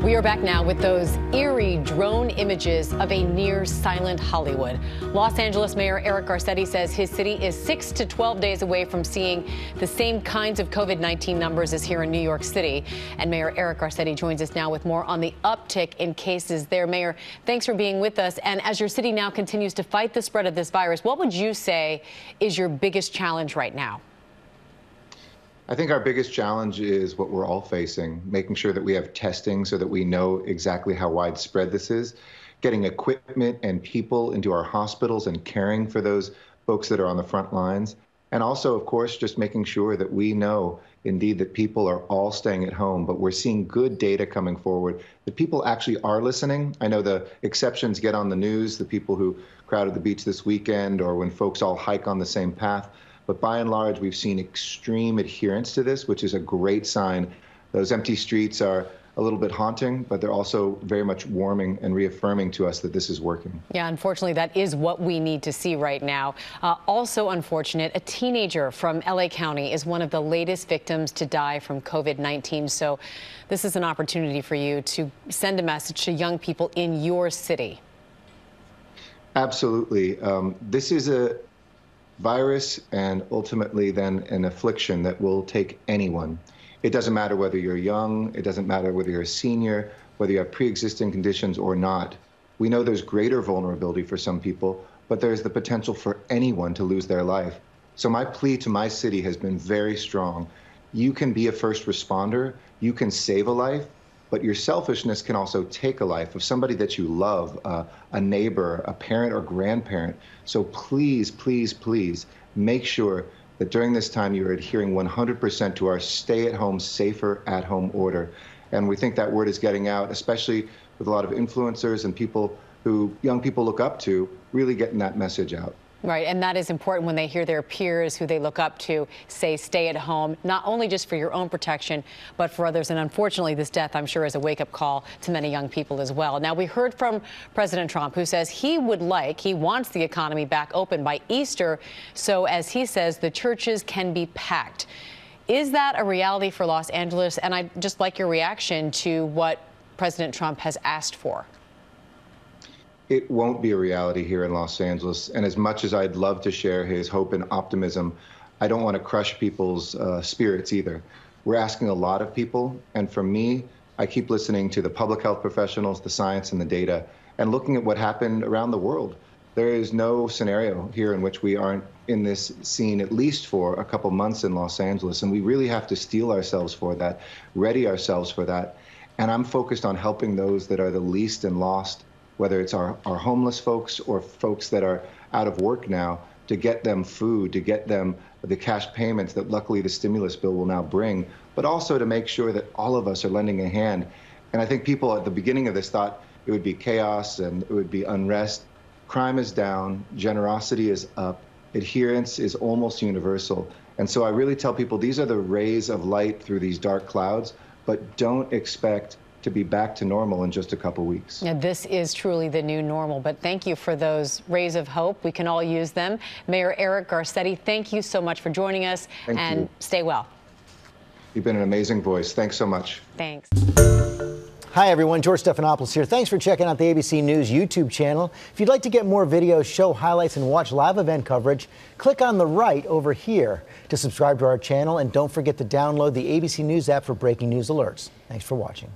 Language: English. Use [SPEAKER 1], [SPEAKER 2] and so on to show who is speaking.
[SPEAKER 1] We are back now with those eerie drone images of a near silent Hollywood. Los Angeles Mayor Eric Garcetti says his city is 6 to 12 days away from seeing the same kinds of COVID-19 numbers as here in New York City. And Mayor Eric Garcetti joins us now with more on the uptick in cases there. Mayor, thanks for being with us. And as your city now continues to fight the spread of this virus, what would you say is your biggest challenge right now?
[SPEAKER 2] I think our biggest challenge is what we're all facing, making sure that we have testing so that we know exactly how widespread this is, getting equipment and people into our hospitals and caring for those folks that are on the front lines. And also, of course, just making sure that we know indeed that people are all staying at home, but we're seeing good data coming forward, that people actually are listening. I know the exceptions get on the news, the people who crowded the beach this weekend or when folks all hike on the same path. But by and large, we've seen extreme adherence to this, which is a great sign. Those empty streets are a little bit haunting, but they're also very much warming and reaffirming to us that this is working.
[SPEAKER 1] Yeah, unfortunately, that is what we need to see right now. Also unfortunate, a teenager from LA County is one of the latest victims to die from COVID-19. So this is an opportunity for you to send a message to young people in your city.
[SPEAKER 2] Absolutely. This is a virus and ultimately then an affliction that will take anyone. It doesn't matter whether you're young, it doesn't matter whether you're a senior, whether you have pre-existing conditions or not. We know there's greater vulnerability for some people, but there's the potential for anyone to lose their life. So my plea to my city has been very strong. You can be a first responder, you can save a life, but your selfishness can also take a life of somebody that you love, a neighbor, a parent or grandparent. So please, please, please make sure that during this time you're adhering 100% to our stay-at-home, safer at-home order. And we think that word is getting out, especially with a lot of influencers and people who young people look up to, really getting that message out.
[SPEAKER 1] Right, and that is important when they hear their peers who they look up to say stay at home, not only just for your own protection, but for others. And unfortunately, this death, I'm sure, is a wake-up call to many young people as well. Now, we heard from President Trump, who says he wants the economy back open by Easter, so as he says, the churches can be packed. Is that a reality for Los Angeles? And I'd just like your reaction to what President Trump has asked for.
[SPEAKER 2] It won't be a reality here in Los Angeles. And as much as I'd love to share his hope and optimism, I don't want to crush people's spirits either. We're asking a lot of people. And for me, I keep listening to the public health professionals, the science and the data, and looking at what happened around the world. There is no scenario here in which we aren't in this scene, at least for a couple months in Los Angeles. And we really have to steel ourselves for that, ready ourselves for that. And I'm focused on helping those that are the least and lost, whether it's our homeless folks or folks that are out of work now, to get them food, to get them the cash payments that luckily the stimulus bill will now bring, but also to make sure that all of us are lending a hand. And I think people at the beginning of this thought it would be chaos and it would be unrest. Crime is down, generosity is up, adherence is almost universal. And so I really tell people these are the rays of light through these dark clouds, but don't expect to be back to normal in just a couple weeks.
[SPEAKER 1] Yeah, this is truly the new normal, but thank you for those rays of hope. We can all use them. Mayor Eric Garcetti, thank you so much for joining us.
[SPEAKER 2] Thank
[SPEAKER 1] and
[SPEAKER 2] you.
[SPEAKER 1] Stay well.
[SPEAKER 2] You've been an amazing voice. Thanks so much.
[SPEAKER 1] Thanks.
[SPEAKER 3] Hi, everyone. George Stephanopoulos here. Thanks for checking out the ABC News YouTube channel. If you'd like to get more videos, show highlights, and watch live event coverage, click on the right over here to subscribe to our channel. And don't forget to download the ABC News app for breaking news alerts. Thanks for watching.